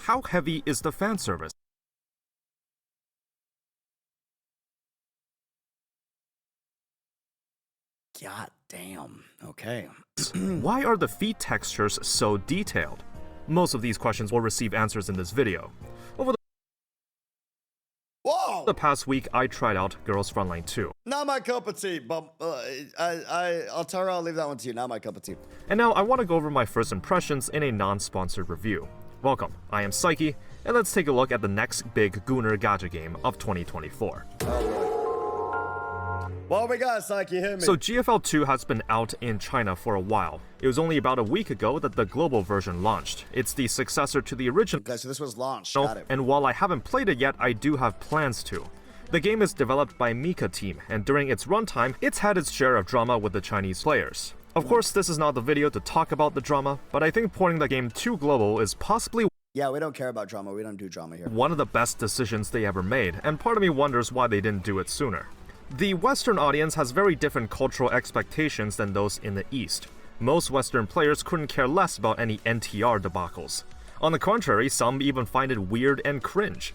how heavy is the fan service? God damn. Okay. Why are the feet textures so detailed? Most of these questions will receive answers in this video. Over the past week, I tried out Girls Frontline 2. Not my cup of tea, but I'll leave that one to you. Not my cup of tea. And now I want to go over my first impressions in a non-sponsored review. Welcome, I am Psychie, and let's take a look at the next big Gooner gacha game of 2024. What we got, Psyche? Hit me. So GFL 2 has been out in China for a while. It was only about a week ago that the global version launched. It's the successor to the original. Okay, so this was launched. Got it. And while I haven't played it yet, I do have plans to. The game is developed by Mika Team, and during its runtime, it's had its share of drama with the Chinese players. Of course, this is not the video to talk about the drama, but I think porting the game to global is possibly Yeah, we don't care about drama. We don't do drama here. one of the best decisions they ever made, and part of me wonders why they didn't do it sooner. The Western audience has very different cultural expectations than those in the East. Most Western players couldn't care less about any NTR debacles. On the contrary, some even find it weird and cringe.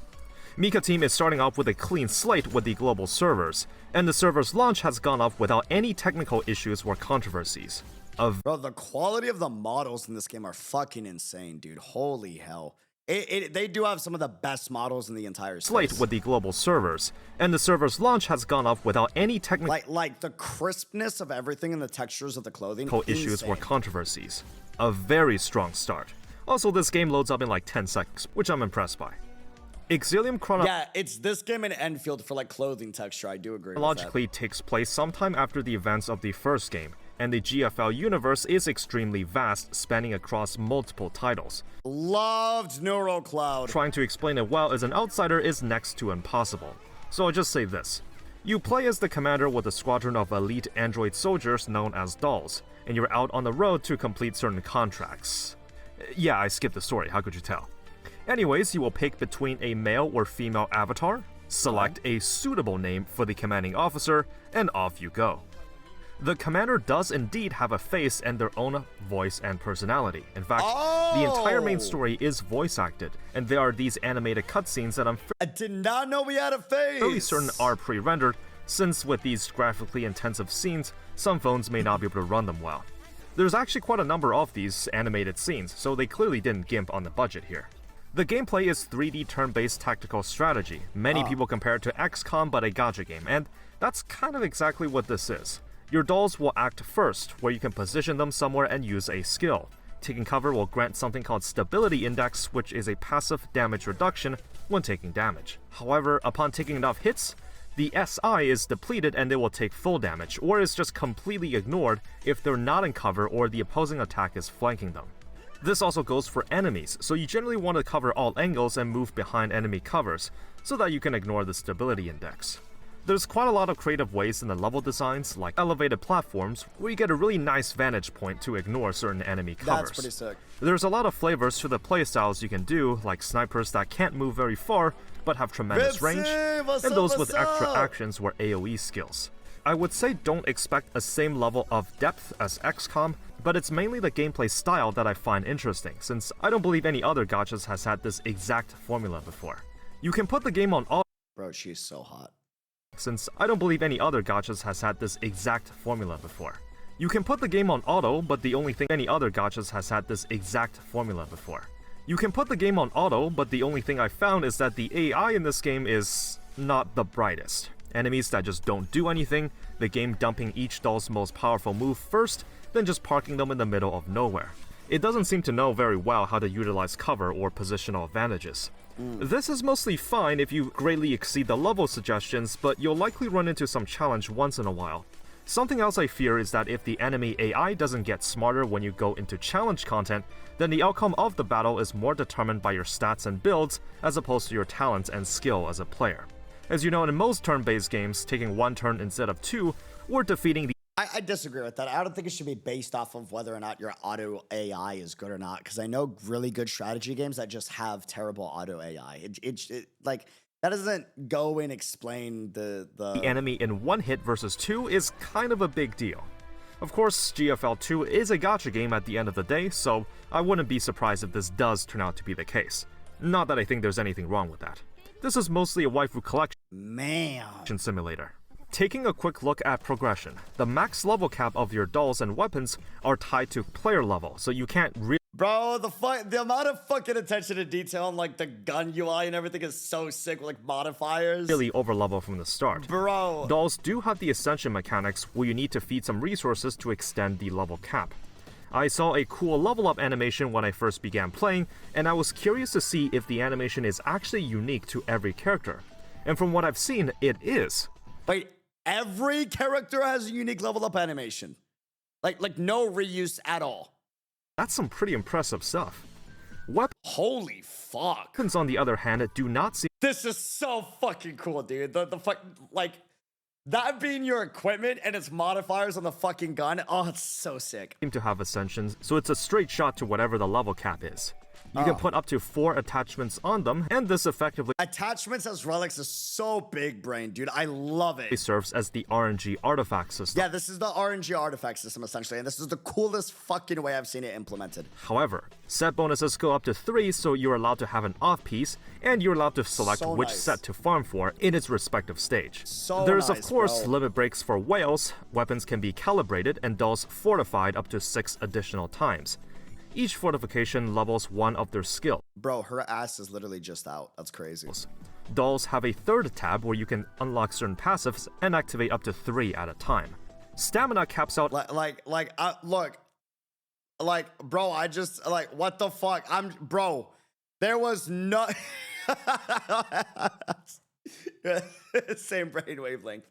Mika Team is starting off with a clean slate with the global servers, and the server's launch has gone off without any technical issues or controversies. Bro, the quality of the models in this game are fucking insane, dude. Holy hell. They do have some of the best models in the entire Slate space. with the global servers, and the server's launch has gone off without any technical Like the crispness of everything and the textures of the clothing. issues or insane. controversies. A very strong start. Also, this game loads up in like 10 seconds, which I'm impressed by. Exilium Yeah, it's this game in Enfield for like clothing texture. I do agree with that. chronologically takes place sometime after the events of the first game, and the GFL universe is extremely vast, spanning across multiple titles. Loved Neural Cloud. Trying to explain it well as an outsider is next to impossible. So I'll just say this. You play as the commander with a squadron of elite android soldiers known as dolls, and you're out on the road to complete certain contracts. Yeah, I skipped the story, how could you tell? Anyways, you will pick between a male or female avatar, select a suitable name for the commanding officer, and off you go. The commander does indeed have a face and their own voice and personality. In fact, the entire main story is voice acted, and there are these animated cutscenes that I'm I did not know we had a face. fairly certain are pre-rendered, since with these graphically intensive scenes, some phones may not be able to run them well. There's actually quite a number of these animated scenes, so they clearly didn't gimp on the budget here. The gameplay is 3D turn-based tactical strategy. Many people compare it to XCOM but a gacha game, and that's kind of exactly what this is. Your dolls will act first, where you can position them somewhere and use a skill. Taking cover will grant something called Stability Index, which is a passive damage reduction when taking damage. However, upon taking enough hits, the SI is depleted and they will take full damage, or is just completely ignored if they're not in cover or the opposing attack is flanking them. This also goes for enemies, so you generally want to cover all angles and move behind enemy covers, so that you can ignore the stability index. There's quite a lot of creative ways in the level designs, like elevated platforms, where you get a really nice vantage point to ignore certain enemy covers. That's pretty sick. There's a lot of flavors to the playstyles you can do, like snipers that can't move very far, but have tremendous range, and those with extra actions or AoE skills. I would say don't expect a same level of depth as XCOM, but it's mainly the gameplay style that I find interesting, since I don't believe any other gachas has had this exact formula before. You can put the game on auto, Bro, she's so hot. since I don't believe any other gachas has had this exact formula before. You can put the game on auto, but the only thing any other gachas has had this exact formula before. You can put the game on auto, but the only thing I found is that the AI in this game is not the brightest. Enemies that just don't do anything, the game dumping each doll's most powerful move first, then just parking them in the middle of nowhere. It doesn't seem to know very well how to utilize cover or positional advantages. This is mostly fine if you greatly exceed the level suggestions, but you'll likely run into some challenge once in a while. Something else I fear is that if the enemy AI doesn't get smarter when you go into challenge content, then the outcome of the battle is more determined by your stats and builds as opposed to your talents and skill as a player. As you know, in most turn-based games, taking one turn instead of two, or defeating the I disagree with that. I don't think it should be based off of whether or not your auto AI is good or not, because I know really good strategy games that just have terrible auto AI. Like, that doesn't go and explain the enemy in one hit versus two is kind of a big deal. Of course, GFL 2 is a gacha game at the end of the day, so I wouldn't be surprised if this does turn out to be the case. Not that I think there's anything wrong with that. This is mostly a waifu collection Man. simulator. Taking a quick look at progression, the max level cap of your dolls and weapons are tied to player level, so you can't Bro, the amount of fucking attention to detail on like the gun UI and everything is so sick with like modifiers. really overlevel from the start. Bro. Dolls do have the ascension mechanics where you need to feed some resources to extend the level cap. I saw a cool level up animation when I first began playing, and I was curious to see if the animation is actually unique to every character. And from what I've seen, it is. Wait, every character has a unique level up animation. Like no reuse at all. That's some pretty impressive stuff. Holy fuck. Weapons, on the other hand, do not seem This is so fucking cool, dude. The fuck, like, that being your equipment and its modifiers on the fucking gun. Oh, it's so sick. to have ascensions, so it's a straight shot to whatever the level cap is. You can put up to 4 attachments on them, and this effectively Attachments as relics is so big brain, dude. I love it. serves as the RNG artifact system. Yeah, this is the RNG artifact system, essentially, and this is the coolest fucking way I've seen it implemented. However, set bonuses go up to 3, so you're allowed to have an off piece, and you're allowed to select So which nice. set to farm for in its respective stage. So There's of nice, course bro. limit breaks for whales, weapons can be calibrated, and dolls fortified up to 6 additional times. Each fortification levels one of their skills. Bro, her ass is literally just out. That's crazy. Dolls have a third tab where you can unlock certain passives and activate up to 3 at a time. Stamina caps out Look, bro, I just, like, what the fuck? Bro, there was no, same brain wavelength.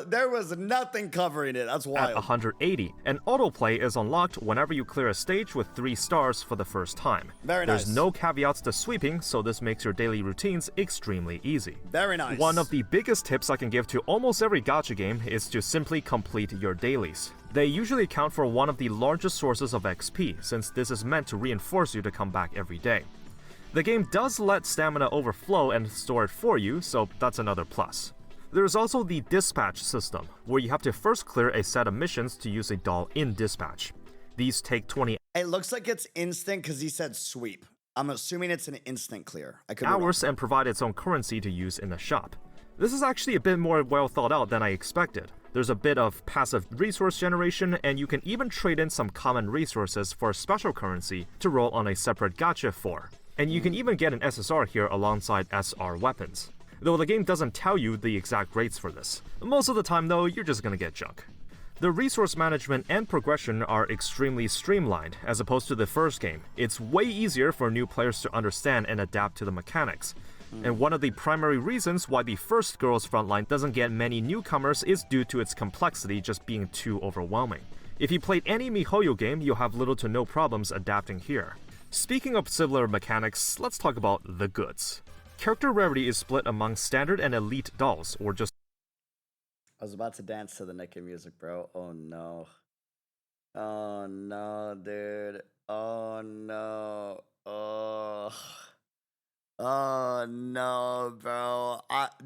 There was nothing covering it. That's at wild. 180, and autoplay is unlocked whenever you clear a stage with 3 stars for the first time. Very There's nice. no caveats to sweeping, so this makes your daily routines extremely easy. Very nice. One of the biggest tips I can give to almost every gacha game is to simply complete your dailies. They usually account for one of the largest sources of XP, since this is meant to reinforce you to come back every day. The game does let stamina overflow and store it for you, so that's another plus. There's also the dispatch system, where you have to first clear a set of missions to use a doll in dispatch. These take 20 It looks like it's instant because he said sweep. I'm assuming it's an instant clear. I could be wrong. hours and provide its own currency to use in the shop. This is actually a bit more well thought out than I expected. There's a bit of passive resource generation, and you can even trade in some common resources for a special currency to roll on a separate gacha for. And you can even get an SSR here alongside SR weapons. Though the game doesn't tell you the exact rates for this. Most of the time though, you're just gonna get junk. The resource management and progression are extremely streamlined, as opposed to the first game. It's way easier for new players to understand and adapt to the mechanics. And one of the primary reasons why the first Girls Frontline doesn't get many newcomers is due to its complexity just being too overwhelming. If you played any MiHoYo game, you'll have little to no problems adapting here. Speaking of similar mechanics, let's talk about the goods. Character rarity is split among standard and elite dolls, or just I was about to dance to the Nicki music, bro. Oh no. Oh no, dude. Oh no. Oh. Oh no, bro.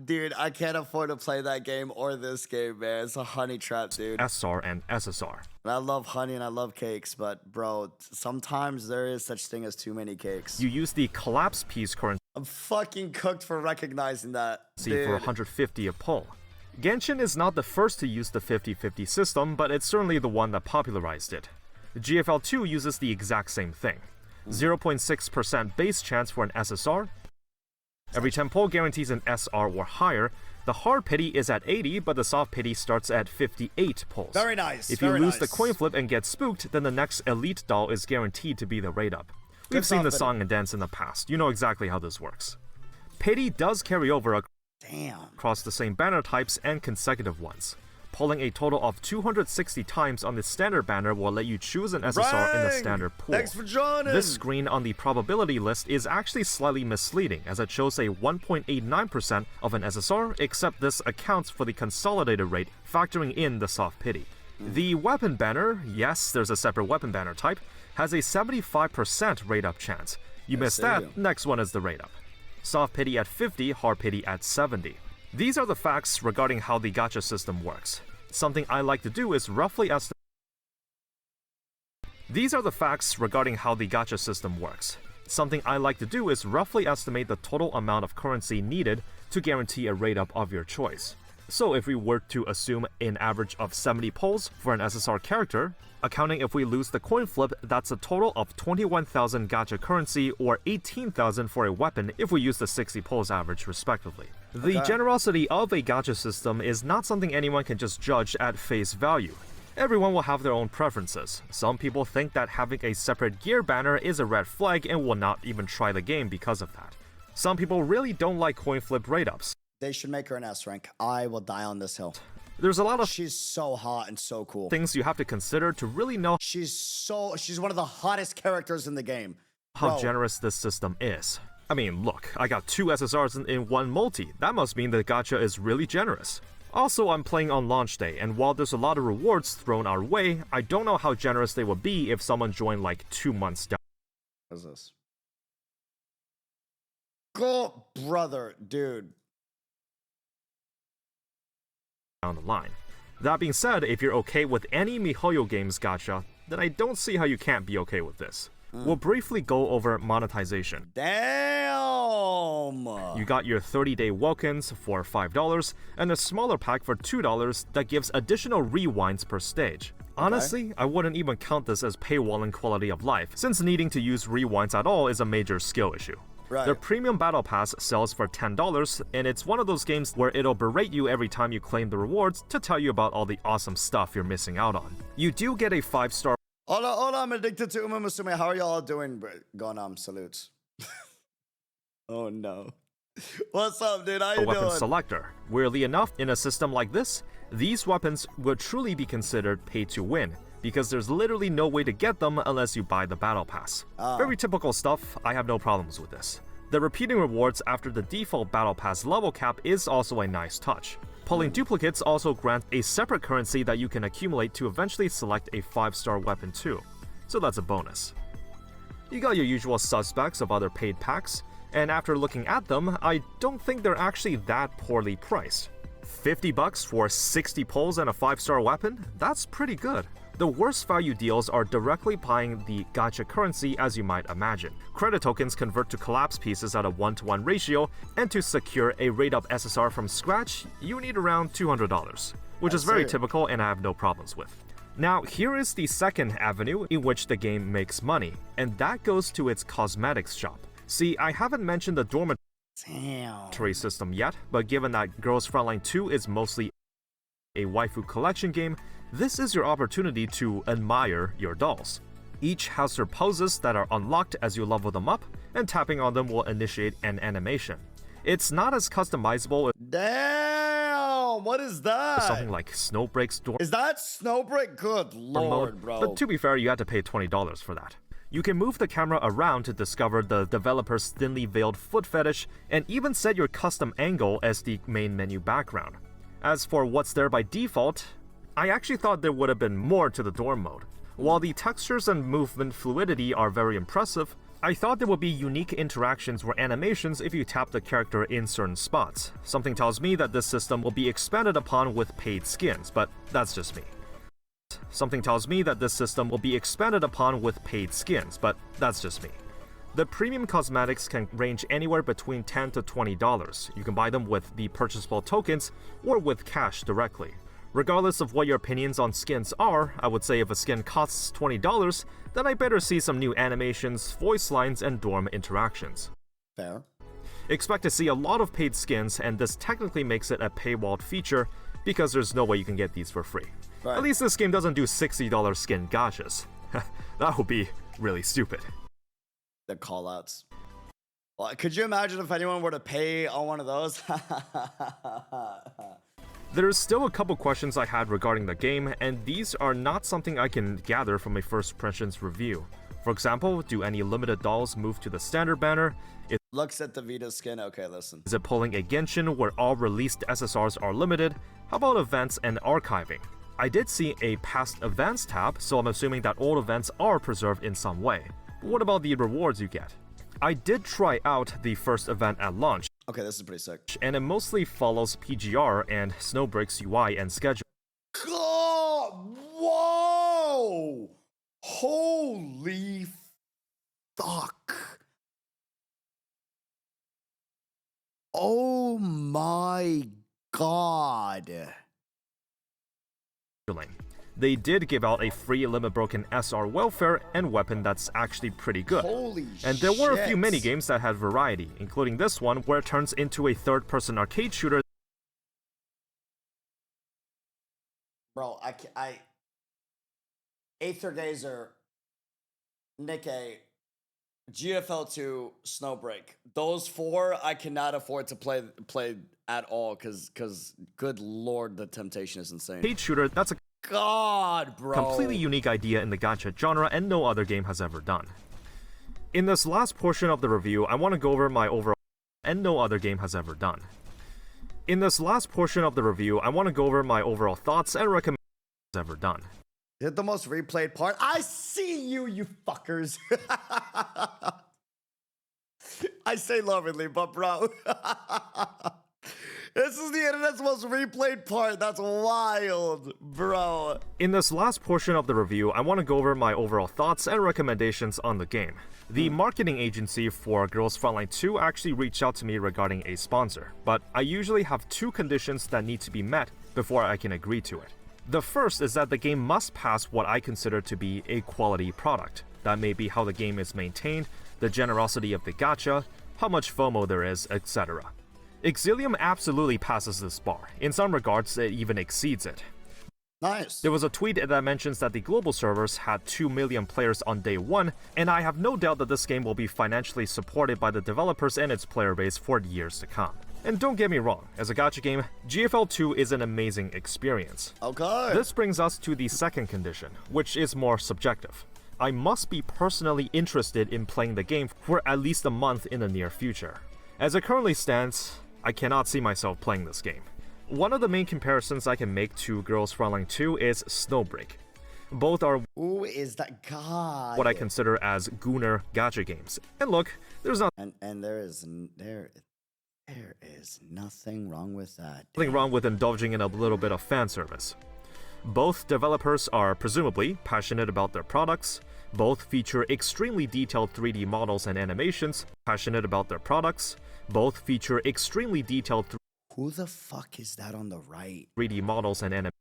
Dude, I can't afford to play that game or this game, man. It's a honey trap, dude. SR and SSR. And I love honey and I love cakes, but bro, sometimes there is such thing as too many cakes. You use the collapse piece currency I'm fucking cooked for recognizing that. for Dude. 150 a pull. Genshin is not the first to use the 50-50 system, but it's certainly the one that popularized it. GFL2 uses the exact same thing. 0.6% base chance for an SSR. Every 10 pull guarantees an SR or higher. The hard pity is at 80, but the soft pity starts at 58 pulls. Very nice. If you very lose the nice. coin flip and get spooked, then the next elite doll is guaranteed to be the rate up. We've seen soft the pity. song and dance in the past. You know exactly how this works. Pity does carry over Damn. across the same banner types and consecutive ones. Pulling a total of 260 times on the standard banner will let you choose an SSR in the Rang! standard pool. Thanks for joining. This screen on the probability list is actually slightly misleading, as it shows a 1.89% of an SSR, except this accounts for the consolidated rate, factoring in the soft pity. The weapon banner, yes, there's a separate weapon banner type, has a 75% rate up chance. You missed that, Exilium. next one is the rate up. Soft pity at 50, hard pity at 70. These are the facts regarding how the gacha system works. Something I like to do is roughly estimate. These are the facts regarding how the gacha system works. something I like to do is roughly estimate the total amount of currency needed to guarantee a rate up of your choice. So if we were to assume an average of 70 pulls for an SSR character, accounting if we lose the coin flip, that's a total of 21,000 gacha currency or 18,000 for a weapon if we use the 60 pulls average respectively. The generosity of a gacha system is not something anyone can just judge at face value. Everyone will have their own preferences. Some people think that having a separate gear banner is a red flag and will not even try the game because of that. Some people really don't like coin flip rate ups. They should make her an S rank. I will die on this hill. There's a lot of She's so hot and so cool. things you have to consider to really know She's one of the hottest characters in the game. how generous this system is. I mean, look, I got 2 SSRs in one multi. That must mean the gacha is really generous. Also, I'm playing on launch day, and while there's a lot of rewards thrown our way, I don't know how generous they would be if someone joined like 2 months down. What is this? Go, brother, dude. Down the line. That being said, if you're okay with any MiHoYo games gacha, then I don't see how you can't be okay with this. We'll briefly go over monetization. Damn! You got your 30-day welcomes for $5 and a smaller pack for $2 that gives additional rewinds per stage. Honestly, I wouldn't even count this as paywalling quality of life, since needing to use rewinds at all is a major skill issue. Right. The Premium Battle Pass sells for $10, and it's one of those games where it'll berate you every time you claim the rewards to tell you about all the awesome stuff you're missing out on. You do get a 5-star Hold on, I'm addicted to Musume. How are y'all doing? Gonam, salutes. Oh no. What's up, dude? How you weapon doing? selector. Weirdly enough, in a system like this, these weapons would truly be considered pay to win, because there's literally no way to get them unless you buy the battle pass. Very typical stuff, I have no problems with this. The repeating rewards after the default battle pass level cap is also a nice touch. Pulling duplicates also grants a separate currency that you can accumulate to eventually select a 5-star weapon too, so that's a bonus. You got your usual suspects of other paid packs, and after looking at them, I don't think they're actually that poorly priced. $50 for 60 pulls and a 5-star weapon? That's pretty good. The worst value deals are directly buying the gacha currency, as you might imagine. Credit tokens convert to collapse pieces at a 1-to-1 ratio, and to secure a rate-up SSR from scratch, you need around $200, which is very typical and I have no problems with. Now, here is the second avenue in which the game makes money, and that goes to its cosmetics shop. See, I haven't mentioned the Dormitory system yet, but given that Girls Frontline 2 is mostly a waifu collection game, this is your opportunity to admire your dolls. Each has their poses that are unlocked as you level them up, and tapping on them will initiate an animation. It's not as customizable Damn! What is that? as something like Snowbreak's Is that Snowbreak? Good lord, mode, bro. but to be fair, you had to pay $20 for that. You can move the camera around to discover the developer's thinly veiled foot fetish, and even set your custom angle as the main menu background. As for what's there by default, I actually thought there would have been more to the dorm mode. While the textures and movement fluidity are very impressive, I thought there would be unique interactions or animations if you tap the character in certain spots. Something tells me that this system will be expanded upon with paid skins, but that's just me. Something tells me that this system will be expanded upon with paid skins, but that's just me. The premium cosmetics can range anywhere between $10 to $20. You can buy them with the purchasable tokens or with cash directly. Regardless of what your opinions on skins are, I would say if a skin costs $20, then I better see some new animations, voice lines, and dorm interactions. Fair. Expect to see a lot of paid skins, and this technically makes it a paywalled feature because there's no way you can get these for free. Right. At least this game doesn't do $60 skin gachas. That would be really stupid. The callouts. Well, could you imagine if anyone were to pay on one of those? There's still a couple questions I had regarding the game, and these are not something I can gather from a first impressions review. For example, do any limited dolls move to the standard banner? Looks at the Vita skin. Okay, listen. Is it pulling a Genshin where all released SSRs are limited? How about events and archiving? I did see a past events tab, so I'm assuming that old events are preserved in some way. What about the rewards you get? I did try out the first event at launch. Okay, this is pretty sick. And it mostly follows PGR and Snowbreak's UI and schedule. God, whoa! Holy fuck. Oh my god. They did give out a free limit broken SR welfare and weapon that's actually pretty good. Holy and there were a few shit. minigames that had variety, including this one where it turns into a third-person arcade shooter. Bro, I Aether Gazer, Nikkei, GFL2, Snowbreak. Those four I cannot afford to play at all because good lord, the temptation is insane. Arcade shooter that's a God, bro. completely unique idea in the gacha genre and no other game has ever done. In this last portion of the review, I want to go over my overall and no other game has ever done. In this last portion of the review, I want to go over my overall thoughts and recommendations ever done. Hit the most replayed part. I see you, you fuckers. I say lovingly, but bro. This is the internet's most replayed part. That's wild, bro. In this last portion of the review, I want to go over my overall thoughts and recommendations on the game. The marketing agency for Girls Frontline 2 actually reached out to me regarding a sponsor, but I usually have two conditions that need to be met before I can agree to it. The first is that the game must pass what I consider to be a quality product. That may be how the game is maintained, the generosity of the gacha, how much FOMO there is, etc. Exilium absolutely passes this bar. In some regards, it even exceeds it. Nice. There was a tweet that mentions that the global servers had 2 million players on day 1, and I have no doubt that this game will be financially supported by the developers and its player base for years to come. And don't get me wrong, as a gacha game, GFL 2 is an amazing experience. Okay. This brings us to the second condition, which is more subjective. I must be personally interested in playing the game for at least a month in the near future. As it currently stands, I cannot see myself playing this game. One of the main comparisons I can make to Girls Frontline 2 is Snowbreak. Both are Who is that god? what I consider as gooner gacha games. And look, there's And there is nothing wrong with that. nothing wrong with indulging in a little bit of fan service. Both developers are presumably passionate about their products. Both feature extremely detailed 3D models and animations. Passionate about their products. Both feature extremely detailed Who the fuck is that on the right? 3D models and animations.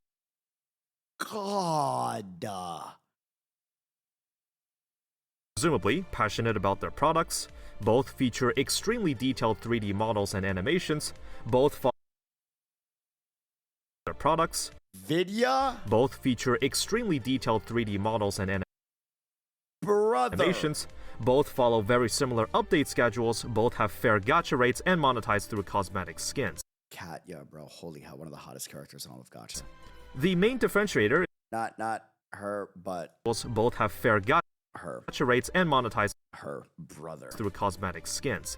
God. Presumably passionate about their products. Both feature extremely detailed 3D models and animations. Both follow their products. Vidya? Both feature extremely detailed 3D models and Brother. animations. Both follow very similar update schedules. Both have fair gacha rates and monetize through cosmetic skins. Cat, yeah, bro. Holy hell, one of the hottest characters in all of Gacha. The main differentiator Not her, but is both have fair gacha her. rates and monetize Her brother. through cosmetic skins.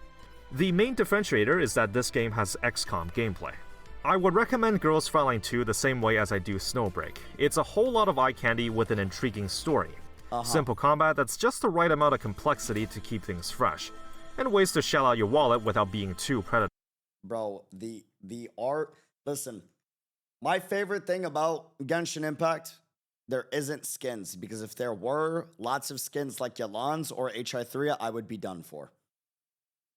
The main differentiator is that this game has XCOM gameplay. I would recommend Girls Frontline 2 the same way as I do Snowbreak. It's a whole lot of eye candy with an intriguing story. Simple combat that's just the right amount of complexity to keep things fresh, and ways to shell out your wallet without being too predatory. Bro, the art. Listen, my favorite thing about Genshin Impact, there isn't skins, because if there were lots of skins like Yalan's or HI3, I would be done for.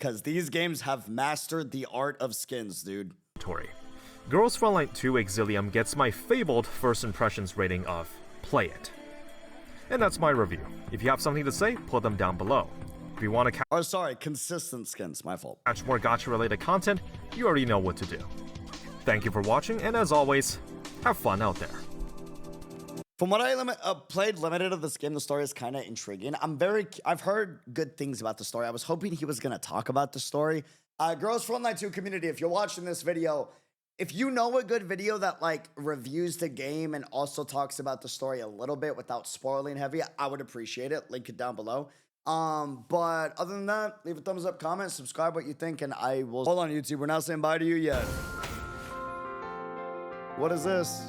Because these games have mastered the art of skins, dude. Girls Frontline 2 Exilium gets my fabled first impressions rating of play it. And that's my review. If you have something to say, put them down below. If you want to Oh, sorry, consistent skins, my fault. catch more gacha related content, you already know what to do. Thank you for watching, and as always, have fun out there. From what I played limited of this game, the story is kind of intriguing. I've heard good things about the story. I was hoping he was going to talk about the story. Girls Frontline 2 community, if you're watching this video, if you know a good video that like reviews the game and also talks about the story a little bit without spoiling heavy, I would appreciate it. Link it down below. But other than that, leave a thumbs up, comment, subscribe what you think, and I will. Hold on, YouTube. We're not saying bye to you yet. What is this?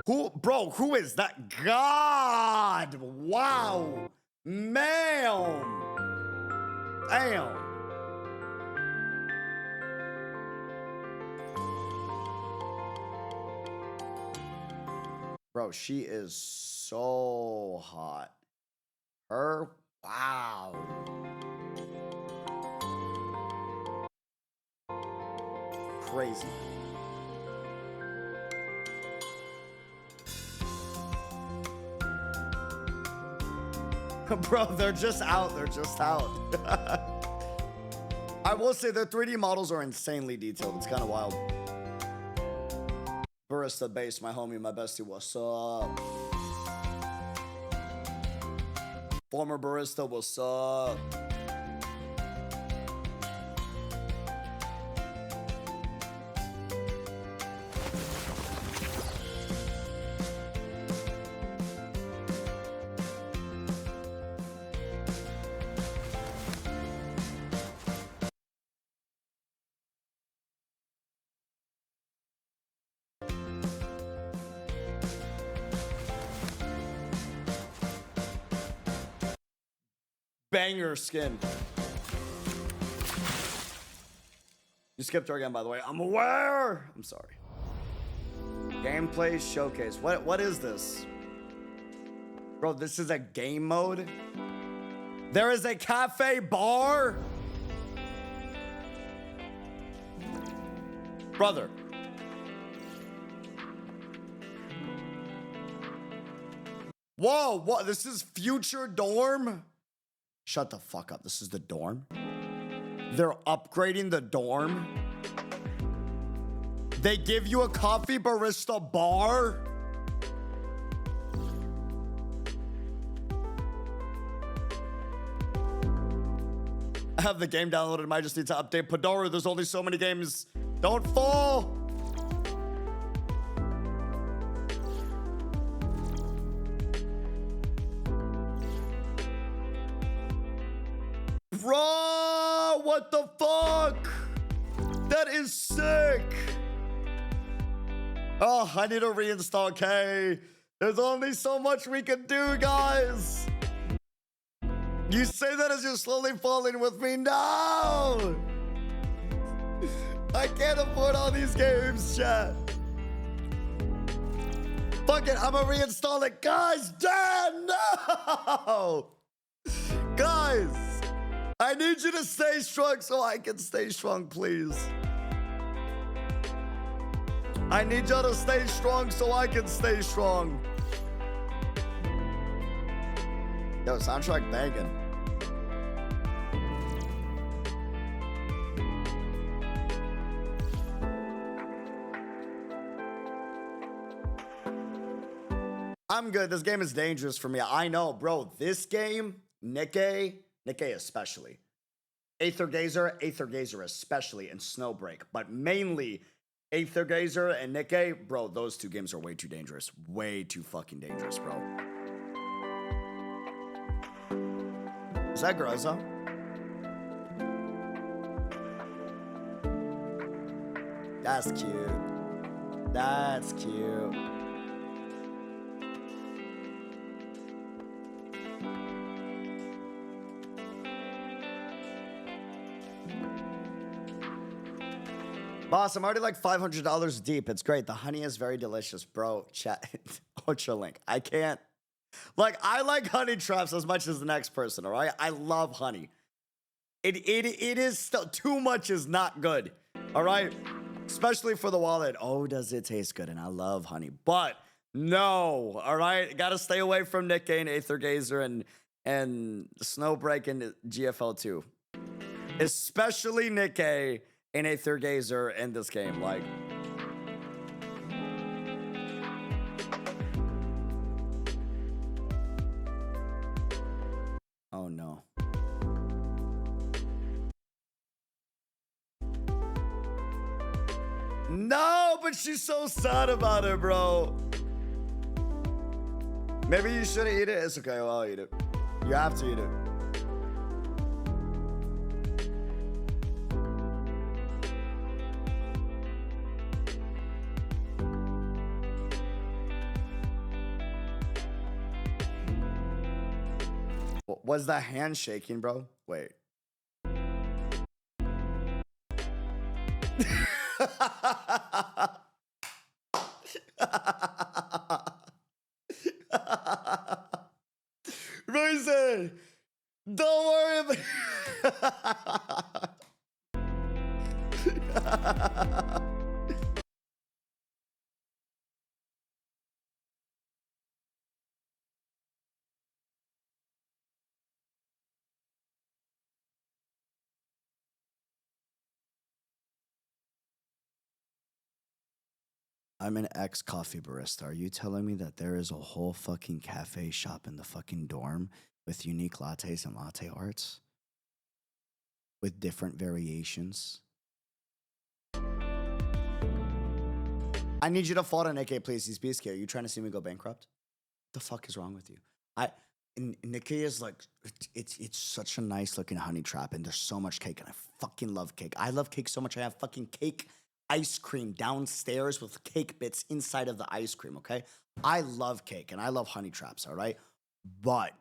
Who is that? God! Wow! Ma'am! Damn! Bro, she is so hot. Her, wow. crazy. Bro, they're just out. They're just out. I will say their 3D models are insanely detailed. It's kind of wild. Barista Base, my homie, my bestie, what's up? Former barista, what's up? Banger skin. You skipped her again, by the way. I'm aware. I'm sorry. Gameplay showcase. What is this? Bro, this is a game mode? There is a cafe bar? Brother. Whoa, what? This is future dorm? Shut the fuck up. This is the dorm? They're upgrading the dorm? They give you a coffee barista bar? I have the game downloaded. I might just need to update. Padora, there's only so many games. Don't fall. Bro, what the fuck? That is sick. Oh, I need to reinstall K. There's only so much we can do, guys. You say that as you're slowly falling with me. No! I can't afford all these games, chat. Fuck it, I'm gonna reinstall it. Guys, damn, no! Guys, I need you to stay strong so I can stay strong, please. I need y'all to stay strong so I can stay strong. Yo, soundtrack banging. I'm good. This game is dangerous for me. I know, bro. This game, Nikkei especially. Aether Gazer especially, and Snowbreak. But mainly, Aether Gazer and Nikkei, bro, those two games are way too dangerous. Way too fucking dangerous, bro. Is that Groza? That's cute. That's cute. Boss, I'm already like $500 deep. It's great. The honey is very delicious, bro. Chat. Ultra link. I can't. Like, I like honey traps as much as the next person, all right? I love honey. It is still, too much is not good, all right? Especially for the wallet. Oh, does it taste good? And I love honey. But no, all right? Gotta stay away from Nikkei and Aether Gazer and Snowbreak and GFL2. Especially Nikkei and Aether Gazer in this game, like. Oh no. No, but she's so sad about it, bro. Maybe you shouldn't eat it. It's okay, well, I'll eat it. You have to eat it. Was the hand shaking, bro? Wait. Reason, don't worry about. I'm an ex-coffee barista. Are you telling me that there is a whole fucking cafe shop in the fucking dorm with unique lattes and latte arts? With different variations? I need you to fall to AK, please. He's BSK. Are you trying to see me go bankrupt? What the fuck is wrong with you? Nikkei is like, it's such a nice looking honey trap, and there's so much cake, and I fucking love cake. I love cake so much. I have fucking cake ice cream downstairs with cake bits inside of the ice cream, okay? I love cake, and I love honey traps, all right? But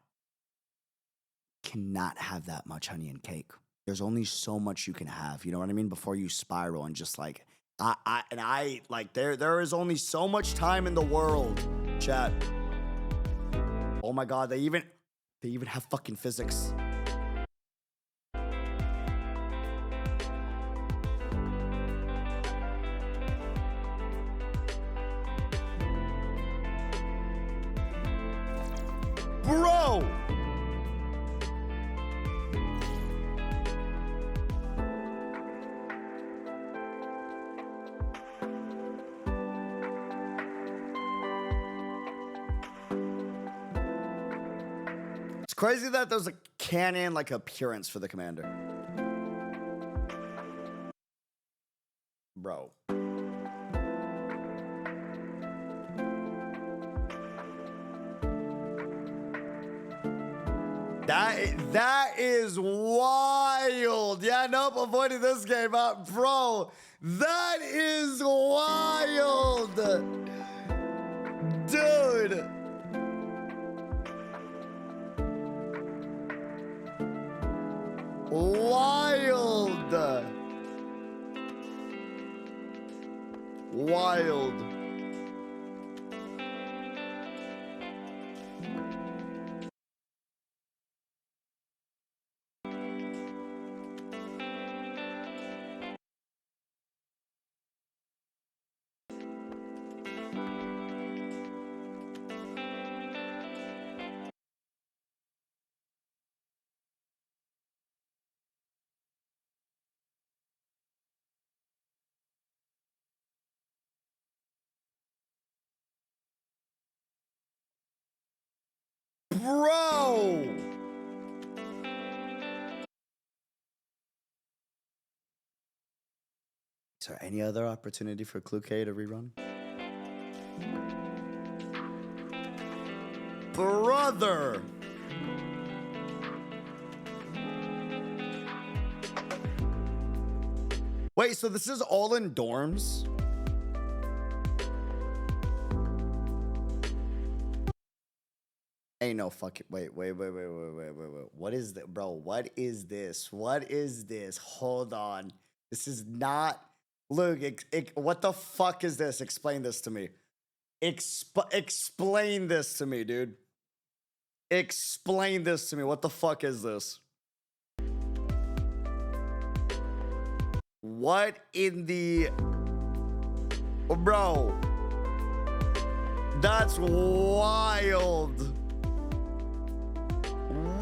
cannot have that much honey in cake. There's only so much you can have, you know what I mean? Before you spiral and just like, there is only so much time in the world, chat. Oh my God, they even have fucking physics. Bro! It's crazy that there's a canon like appearance for the commander. Bro. That is wild. Yeah, nope, avoiding this game out. Bro, that is wild. Dude. Wild. Wild. Bro! Is there any other opportunity for Clue-K to rerun? Brother! Wait, so this is all in dorms? Ain't no fucking wait. What is that, bro? What is this? What is this? Hold on. This is not Luke. What the fuck is this? Explain this to me. Explain this to me, dude. Explain this to me. What the fuck is this? What in the bro? That's wild.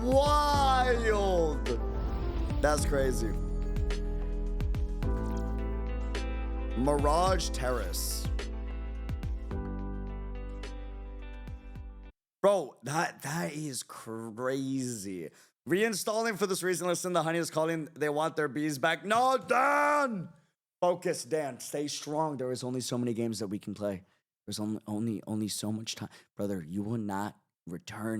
Wild. That's crazy. Mirage Terrace. Bro, that is crazy. Reinstalling for this reason. Listen, the honey is calling. They want their bees back. No, Dan! Focus, Dan. Stay strong. There is only so many games that we can play. There's only so much time. Brother, you will not return